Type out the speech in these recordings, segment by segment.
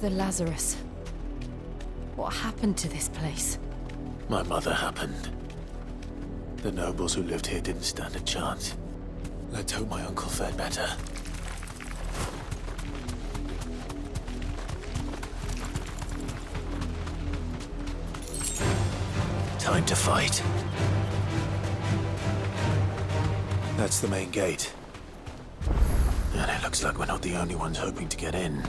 The Lazarus. What happened to this place? My mother happened. The nobles who lived here didn't stand a chance. Let's hope my uncle fared better. Time to fight. That's the main gate. And it looks like we're not the only ones hoping to get in.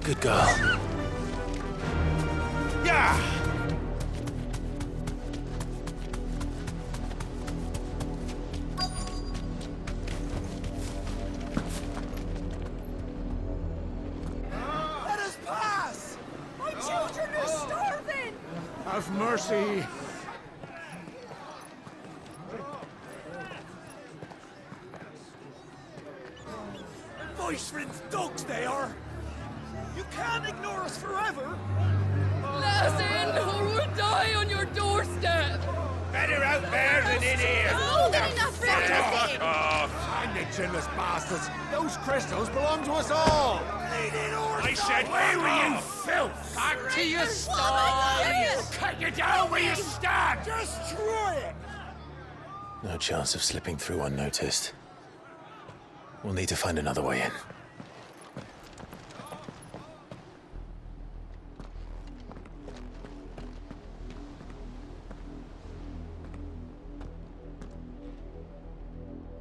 Good girl. Yeah! Let us pass! My children are starving! Have mercy! Voice-rinsed dogs they are! You can't ignore us forever! Let us in, or we'll die on your doorstep! Better out there than in here! More than enough for everything! Find the chinless bastards! Those crystals belong to us all! I said, where were you, filth? Back to your stall! Cut you down where you stand! Destroy it! No chance of slipping through unnoticed. We'll need to find another way in.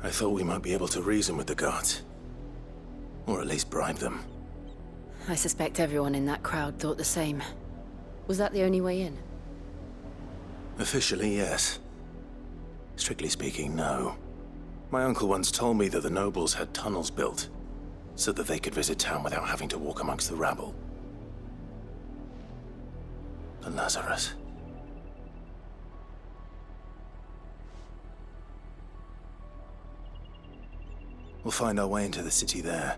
I thought we might be able to reason with the guards. Or at least bribe them. I suspect everyone in that crowd thought the same. Was that the only way in? Officially, yes. Strictly speaking, no. My uncle once told me that the nobles had tunnels built, so that they could visit town without having to walk amongst the rabble. The Lazarus. We'll find our way into the city there.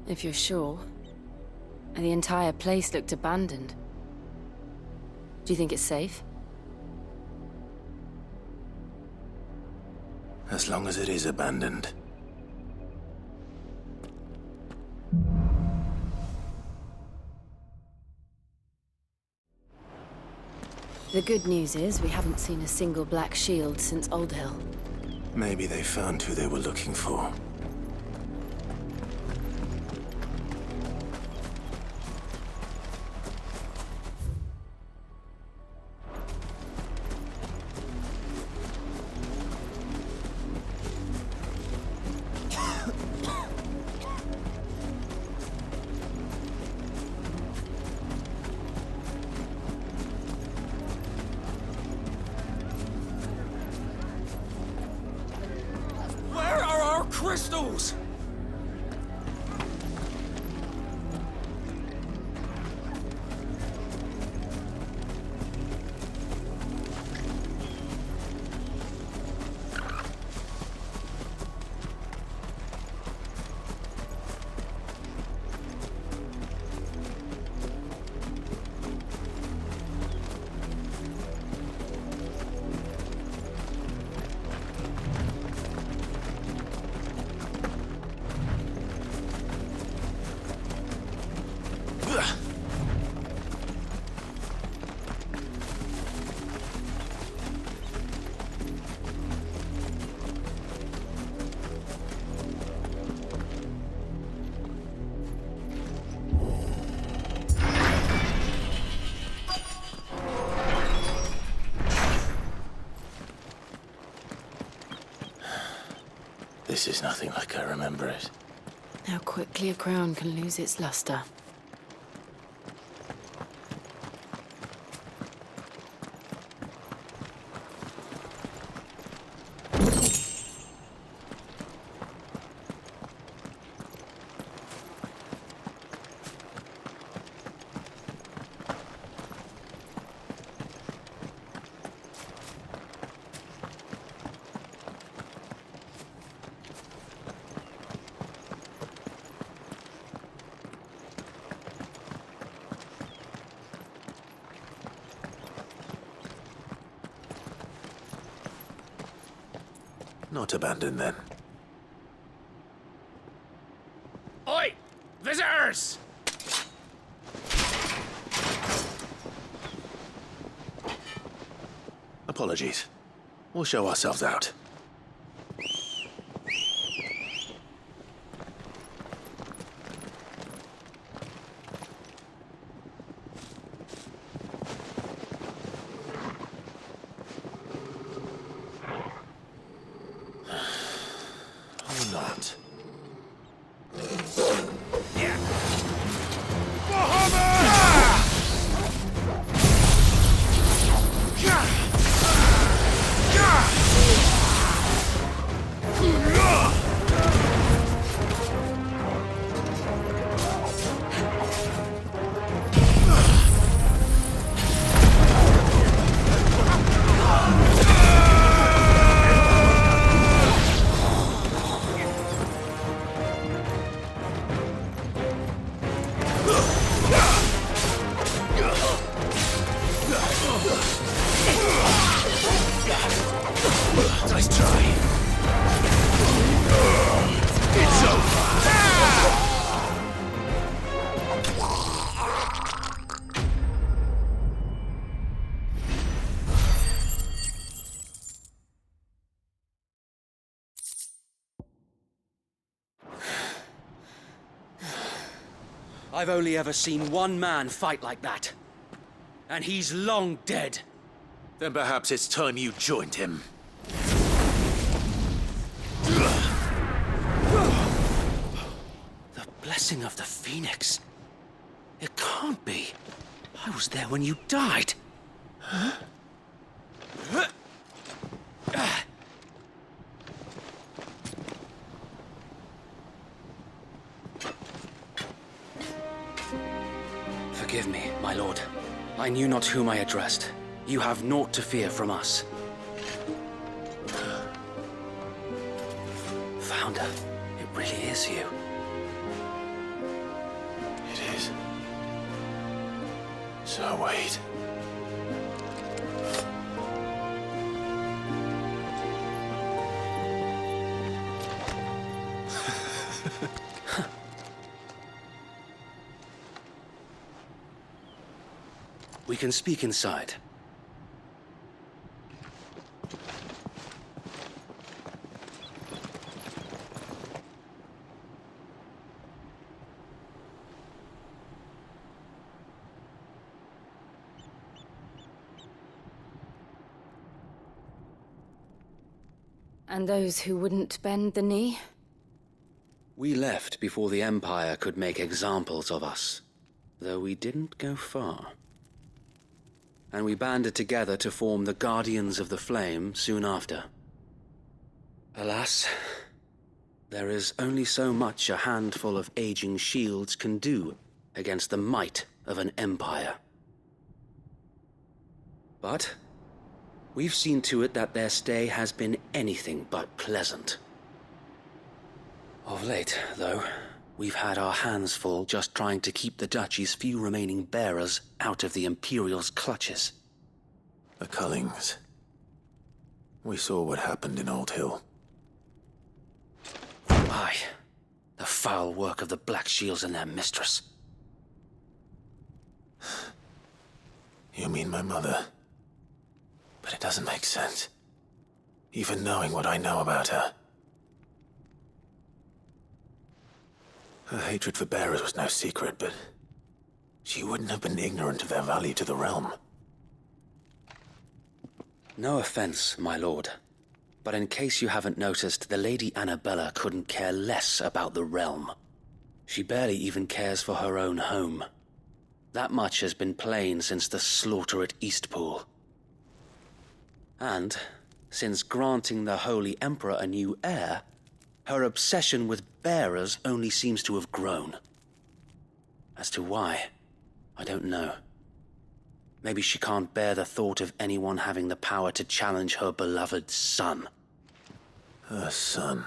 If you're sure. And the entire place looked abandoned. Do you think it's safe? As long as it is abandoned. The good news is we haven't seen a single black shield since Old Hill. Maybe they found who they were looking for. Where are our crystals? This is nothing like I remember it. How quickly a crown can lose its luster. Not abandoned, then. Oi! Visitors! Apologies. We'll show ourselves out. Or not. Nice try. It's over. I've only ever seen one man fight like that. And he's long dead. Then perhaps it's time you joined him. The blessing of the Phoenix. It can't be. I was there when you died. Forgive me, my lord. I knew not whom I addressed. You have naught to fear from us. Founder, it really is you. It is. So wait. We can speak inside. And those who wouldn't bend the knee? We left before the Empire could make examples of us, though we didn't go far. And we banded together to form the Guardians of the Flame soon after. Alas, there is only so much a handful of aging shields can do against the might of an empire. But we've seen to it that their stay has been anything but pleasant. Of late, though, we've had our hands full just trying to keep the Duchy's few remaining bearers out of the Imperial's clutches. The Cullings. We saw what happened in Old Hill. Aye, the foul work of the Black Shields and their mistress. You mean my mother? But it doesn't make sense. Even knowing what I know about her. Her hatred for bearers was no secret, but she wouldn't have been ignorant of their value to the realm. No offense, my lord, but in case you haven't noticed, the Lady Annabella couldn't care less about the realm. She barely even cares for her own home. That much has been plain since the slaughter at Eastpool. And, since granting the Holy Emperor a new heir, her obsession with bearers only seems to have grown. As to why, I don't know. Maybe she can't bear the thought of anyone having the power to challenge her beloved son. Her son.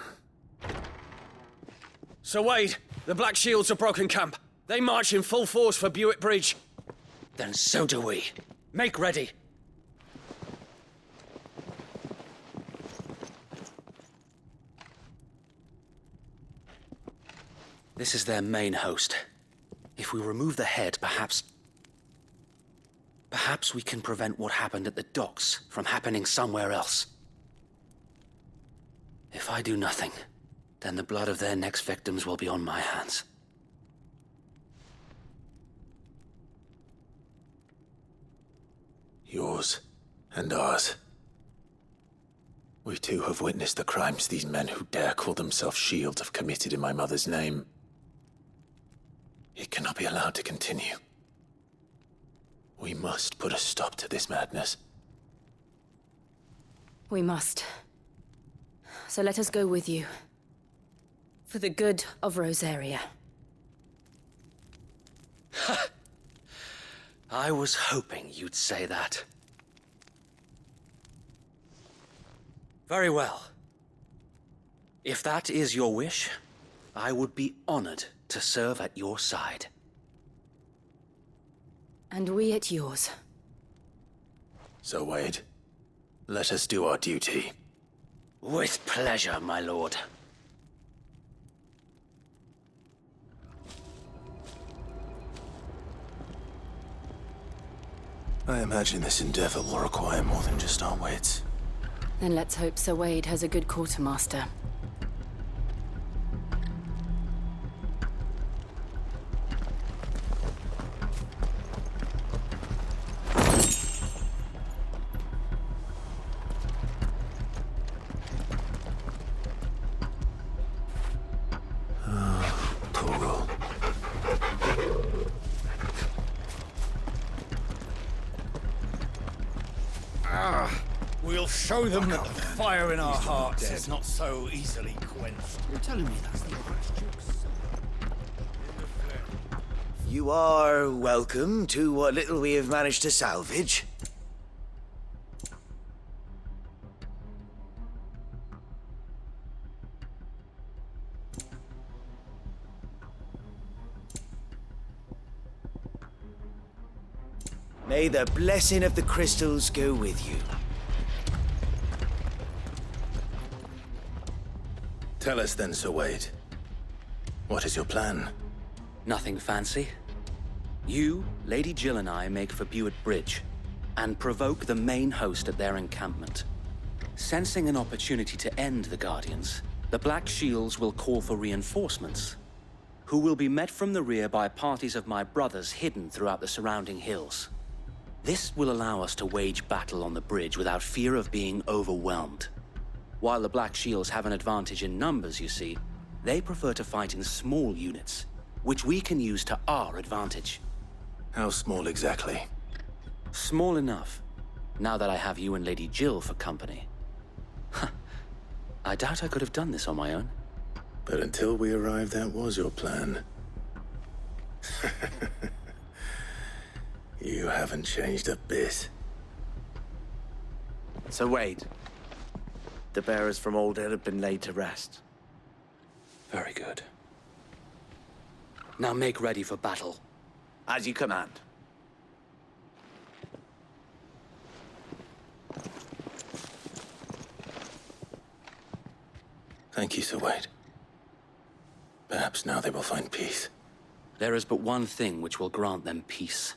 Sir Wade, the Black Shields have broken camp. They march in full force for Buick Bridge. Then so do we. Make ready. This is their main host. If we remove the head, perhaps we can prevent what happened at the docks from happening somewhere else. If I do nothing, then the blood of their next victims will be on my hands. Yours and ours. We too have witnessed the crimes these men who dare call themselves shields have committed in my mother's name. It cannot be allowed to continue. We must put a stop to this madness. We must. So let us go with you. For the good of Rosaria. I was hoping you'd say that. Very well. If that is your wish, I would be honored to serve at your side. And we at yours. So, Wade, let us do our duty. With pleasure, my lord. I imagine this endeavor will require more than just our wits. Then let's hope Sir Wade has a good quartermaster. We'll show them that the fire in our hearts is not so easily quenched. You're telling me that's the Archduke's You are welcome to what little we have managed to salvage. May the blessing of the crystals go with you. Tell us then, Sir Wade. What is your plan? Nothing fancy. You, Lady Jill and I make for Buett Bridge and provoke the main host at their encampment. Sensing an opportunity to end the Guardians, the Black Shields will call for reinforcements, who will be met from the rear by parties of my brothers hidden throughout the surrounding hills. This will allow us to wage battle on the bridge without fear of being overwhelmed. While the Black Shields have an advantage in numbers, you see, they prefer to fight in small units, which we can use to our advantage. How small exactly? Small enough, now that I have you and Lady Jill for company. I doubt I could have done this on my own. But until we arrived, that was your plan. You haven't changed a bit. So Wade, the bearers from Oldale have been laid to rest. Very good. Now make ready for battle. As you command. Thank you, Sir Wade. Perhaps now they will find peace. There is but one thing which will grant them peace.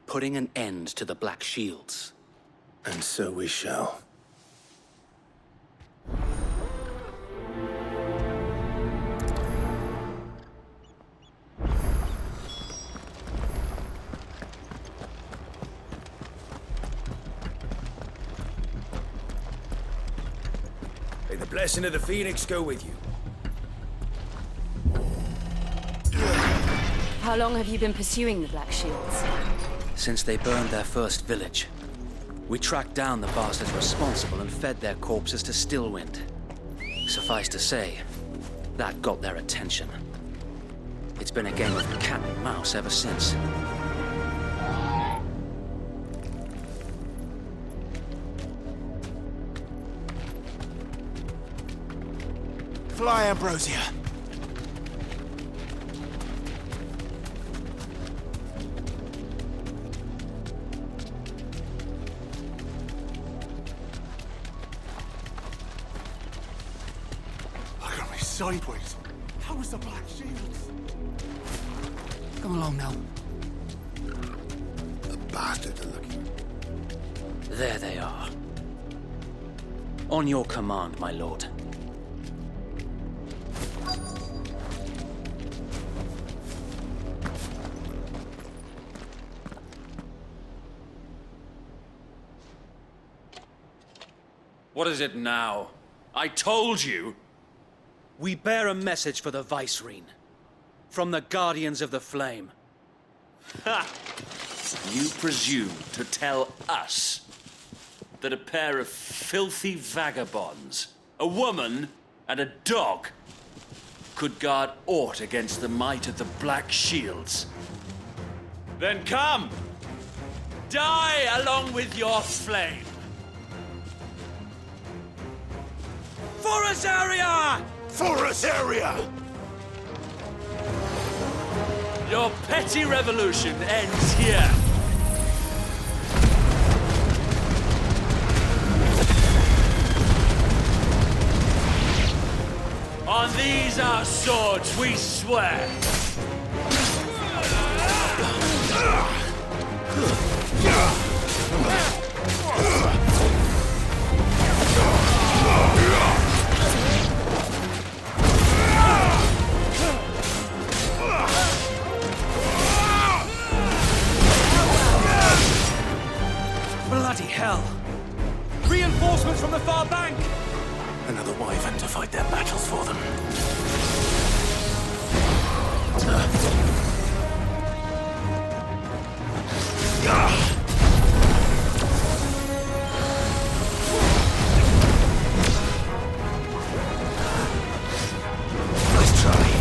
Putting an end to the Black Shields. And so we shall. May the blessing of the Phoenix go with you. How long have you been pursuing the Black Shields? Since they burned their first village. We tracked down the bastards responsible and fed their corpses to Stillwind. Suffice to say, that got their attention. It's been a game of cat and mouse ever since. Fly, Ambrosia. Look at me sideways. How is the Black Shields? Come along now. The bastards are looking. There they are. On your command, my lord. What is it now? I told you! We bear a message for the Vicereine. From the Guardians of the Flame. Ha! You presume to tell us that a pair of filthy vagabonds, a woman and a dog, could guard aught against the might of the Black Shields? Then come! Die along with your flame! For Azaria! For us area! Your petty revolution ends here! On these our swords we swear! Bloody hell! Reinforcements from the far bank! Another wyvern to fight their battles for them. Nice try.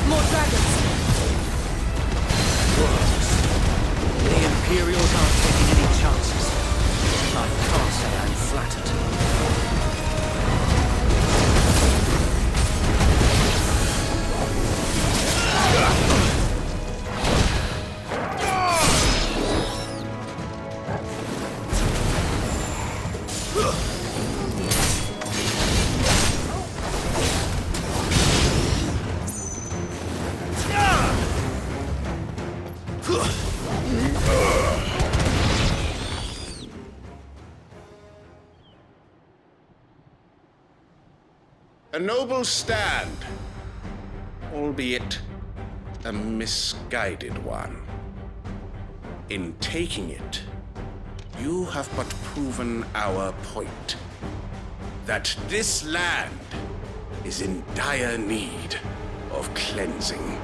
More dragons! The Imperials aren't taking any chances. I can't say I'm flattered. A noble stand, albeit a misguided one. In taking it, you have but proven our point, that this land is in dire need of cleansing.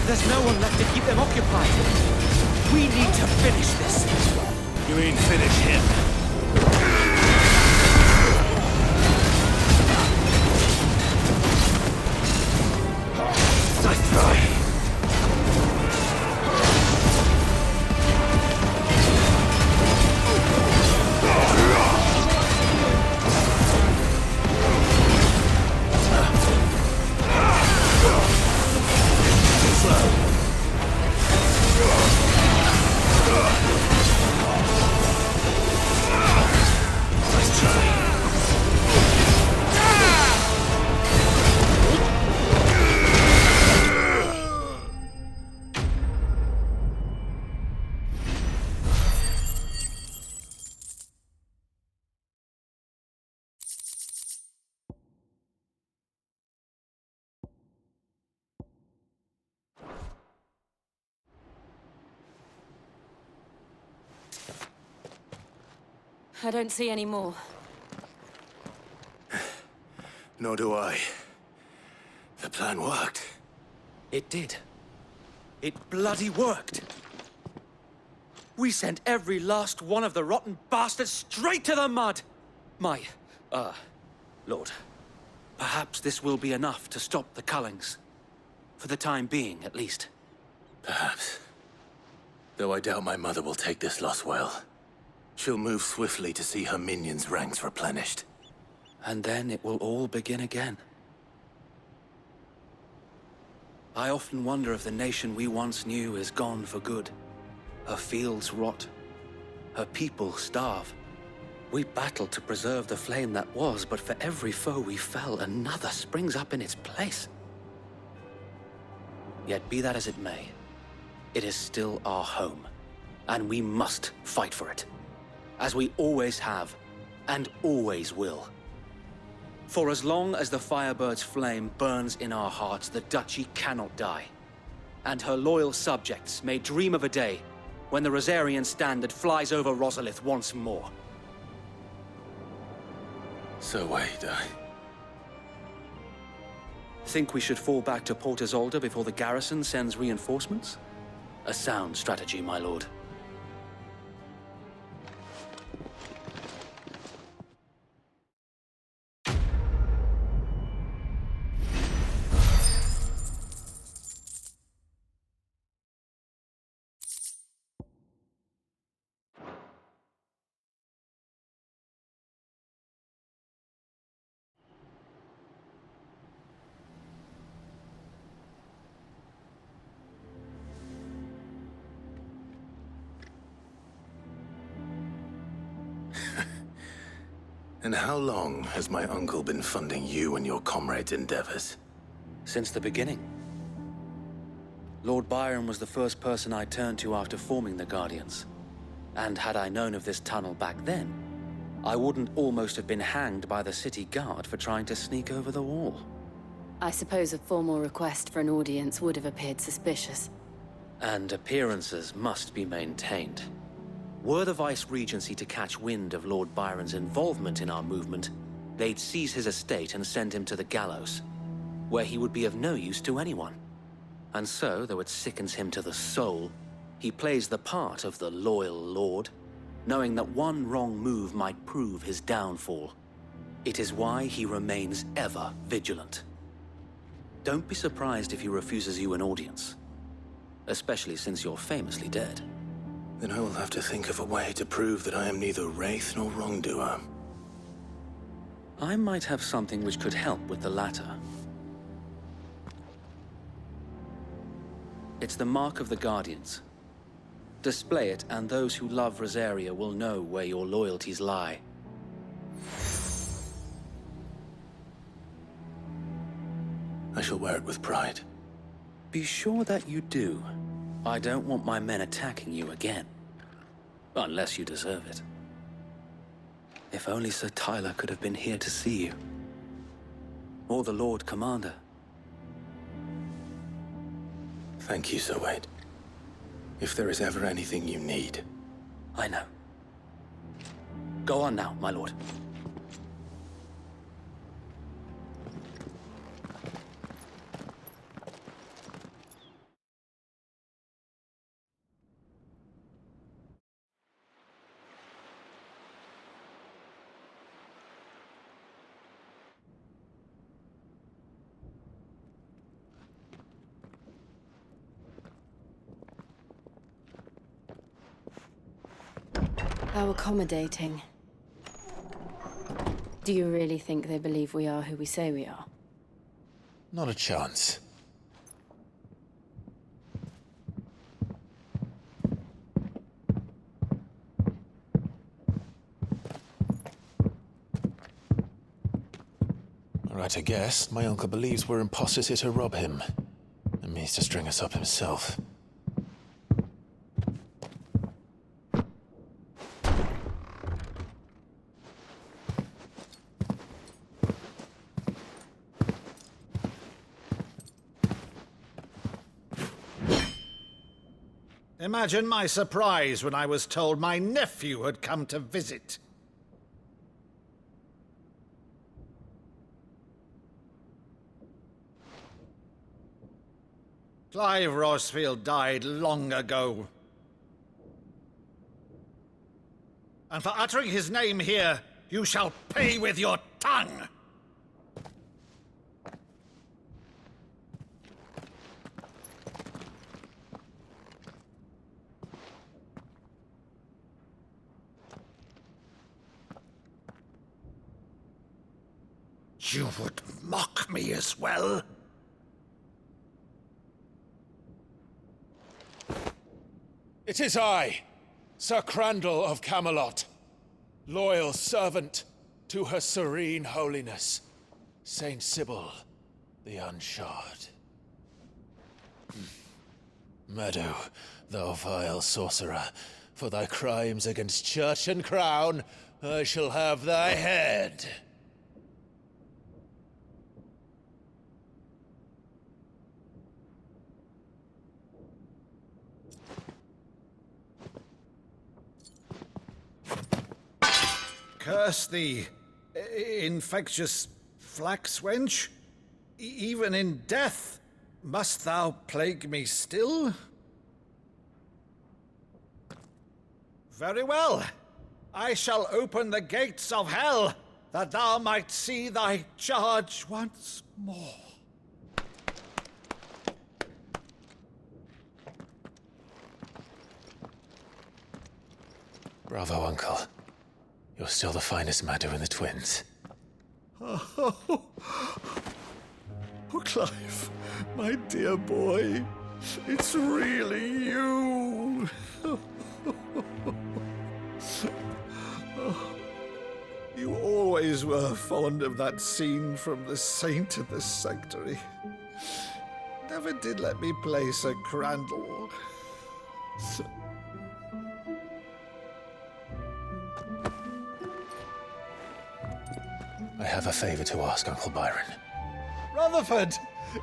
There's no one left to keep them occupied. We need to finish this. You mean finish him? Nice try. I don't see any more. Nor do I. The plan worked. It did. It bloody worked. We sent every last one of the rotten bastards straight to the mud! Lord, perhaps this will be enough to stop the Cullings. For the time being, at least. Perhaps. Though I doubt my mother will take this loss well. She'll move swiftly to see her minions' ranks replenished. And then it will all begin again. I often wonder if the nation we once knew is gone for good. Her fields rot. Her people starve. We battled to preserve the flame that was, but for every foe we fell, another springs up in its place. Yet be that as it may, it is still our home, and we must fight for it, as we always have, and always will. For as long as the Firebird's flame burns in our hearts, the Duchy cannot die, and her loyal subjects may dream of a day when the Rosarian standard flies over Rosalith once more. So wait, Think we should fall back to Port Isolde before the garrison sends reinforcements? A sound strategy, my lord. And how long has my uncle been funding you and your comrades' endeavors? Since the beginning. Lord Byron was the first person I turned to after forming the Guardians. And had I known of this tunnel back then, I wouldn't almost have been hanged by the city guard for trying to sneak over the wall. I suppose a formal request for an audience would have appeared suspicious. And appearances must be maintained. Were the Vice-Regency to catch wind of Lord Byron's involvement in our movement, they'd seize his estate and send him to the gallows, where he would be of no use to anyone. And so, though it sickens him to the soul, he plays the part of the loyal lord, knowing that one wrong move might prove his downfall. It is why he remains ever vigilant. Don't be surprised if he refuses you an audience, especially since you're famously dead. Then I will have to think of a way to prove that I am neither wraith nor wrongdoer. I might have something which could help with the latter. It's the mark of the Guardians. Display it, and those who love Rosaria will know where your loyalties lie. I shall wear it with pride. Be sure that you do. I don't want my men attacking you again. Unless you deserve it. If only Sir Tyler could have been here to see you. Or the Lord Commander. Thank you, Sir Wade. If there is ever anything you need. I know. Go on now, my lord. How accommodating. Do you really think they believe we are who we say we are? Not a chance. Right, I guess. My uncle believes we're imposters here to rob him. And means to string us up himself. Imagine my surprise when I was told my nephew had come to visit. Clive Rosfield died long ago. And for uttering his name here, you shall pay with your tongue! You would mock me as well? It is I, Sir Crandall of Camelot, loyal servant to Her Serene Holiness, Saint Sybil the Unshod. Meadow, thou vile sorcerer, for thy crimes against church and crown, I shall have thy head. Curse thee, infectious flax wench. Even in death, must thou plague me still? Very well. I shall open the gates of hell, that thou might see thy charge once more. Bravo, Uncle. You're still the finest Meadow in the twins. Oh, Clive, my dear boy, it's really you. You always were fond of that scene from The Saint of the Sanctuary. Never did let me play Sir Crandall. I have a favor to ask, Uncle Byron. Rutherford,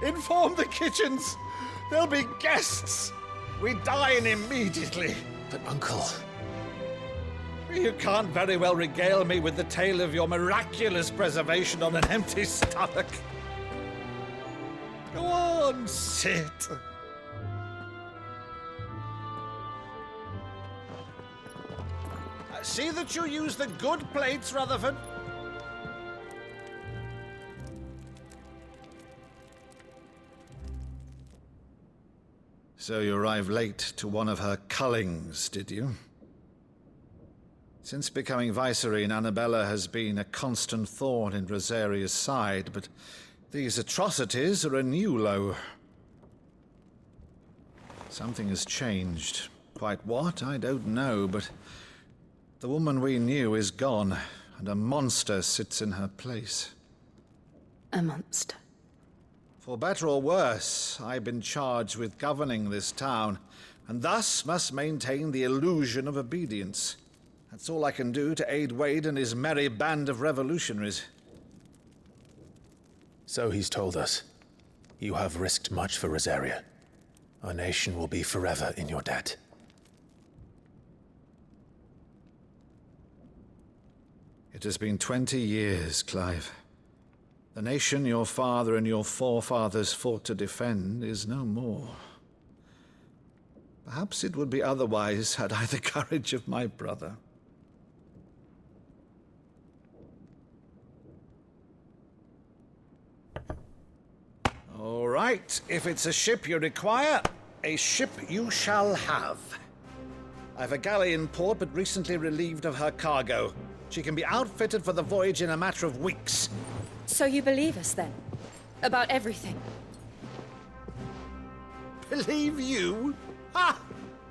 inform the kitchens. There'll be guests. We dine immediately. But, Uncle... You can't very well regale me with the tale of your miraculous preservation on an empty stomach. Go on, sit. See that you use the good plates, Rutherford. So you arrived late to one of her cullings, did you? Since becoming Vicereine, Annabella has been a constant thorn in Rosaria's side, but these atrocities are a new low. Something has changed. Quite what, I don't know, but the woman we knew is gone, and a monster sits in her place. A monster. For better or worse, I've been charged with governing this town, and thus must maintain the illusion of obedience. That's all I can do to aid Wade and his merry band of revolutionaries. So he's told us. You have risked much for Rosaria. Our nation will be forever in your debt. It has been 20 years, Clive. The nation your father and your forefathers fought to defend is no more. Perhaps it would be otherwise had I the courage of my brother. All right, if it's a ship you require, a ship you shall have. I've a galley in port, but recently relieved of her cargo. She can be outfitted for the voyage in a matter of weeks. So you believe us, then? About everything? Believe you? Ha!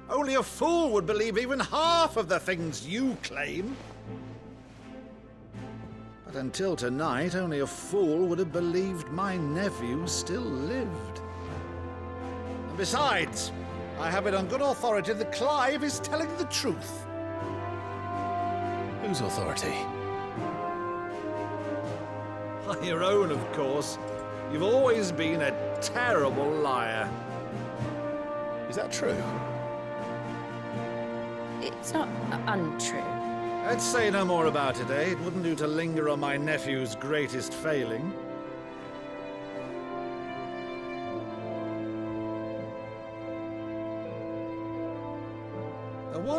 Only a fool would believe even half of the things you claim. But until tonight, only a fool would have believed my nephew still lived. And besides, I have it on good authority that Clive is telling the truth. Whose authority? Your own, of course. You've always been a terrible liar. Is that true? It's not untrue. Let's say no more about it, eh? It wouldn't do to linger on my nephew's greatest failing.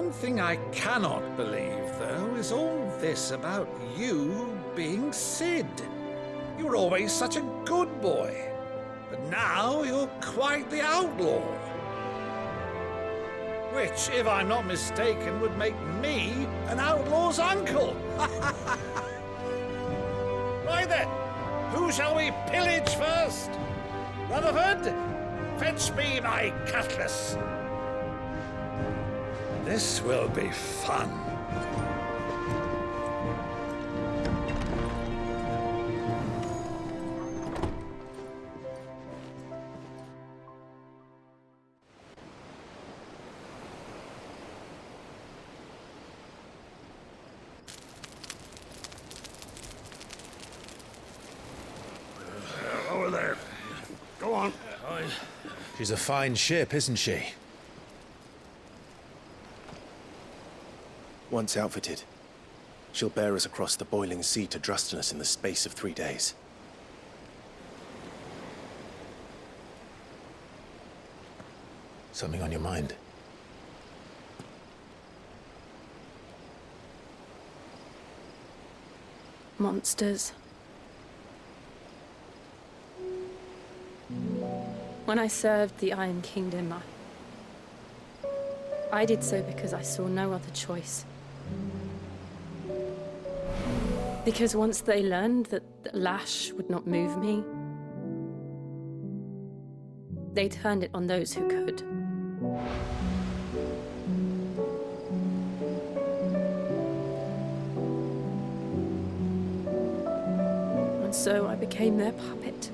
one thing I cannot believe, though, is all this about you being Sid. You were always such a good boy, but now you're quite the outlaw. Which, if I'm not mistaken, would make me an outlaw's uncle. Right then, who shall we pillage first? Rutherford, fetch me my cutlass. This will be fun. Over there. Go on. She's a fine ship, isn't she? Once outfitted, she'll bear us across the boiling sea to Drustinus in the space of 3 days. Something on your mind? Monsters. When I served the Iron Kingdom, I did so because I saw no other choice. Because once they learned that the lash would not move me, they turned it on those who could. And so I became their puppet.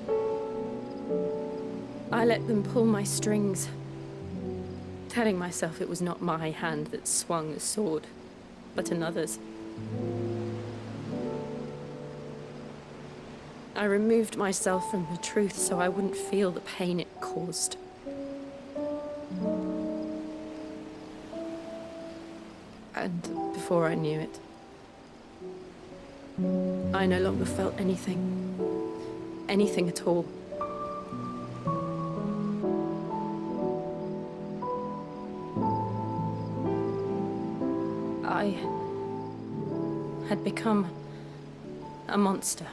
I let them pull my strings, telling myself it was not my hand that swung the sword, but another's. I removed myself from the truth so I wouldn't feel the pain it caused. And before I knew it, I no longer felt anything at all. I had become a monster.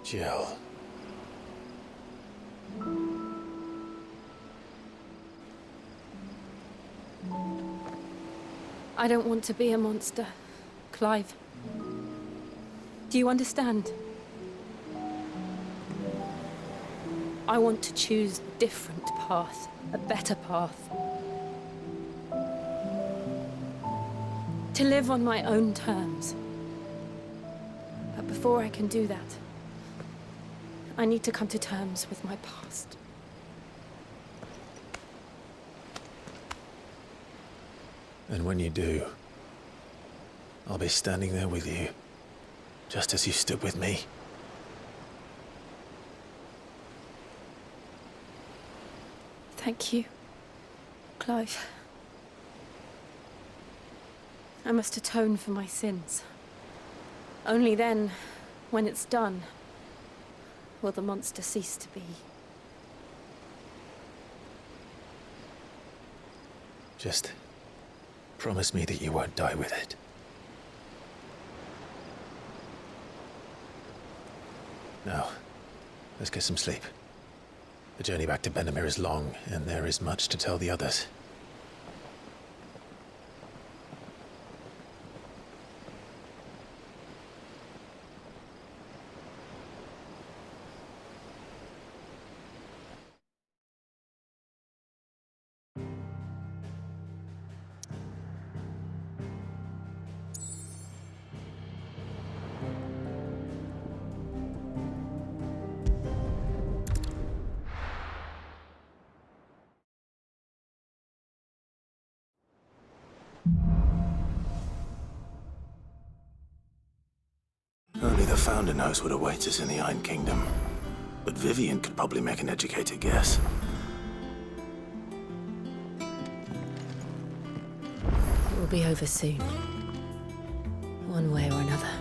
Jill. I don't want to be a monster, Clive. Do you understand? I want to choose a different path, a better path. To live on my own terms. But before I can do that, I need to come to terms with my past. And when you do, I'll be standing there with you, just as you stood with me. Thank you, Clive. I must atone for my sins. Only then, when it's done, will the monster cease to be. Just promise me that you won't die with it. Now, let's get some sleep. The journey back to Benamir is long, and there is much to tell the others. Only the Founder knows what awaits us in the Iron Kingdom. But Vivian could probably make an educated guess. It will be over soon. One way or another.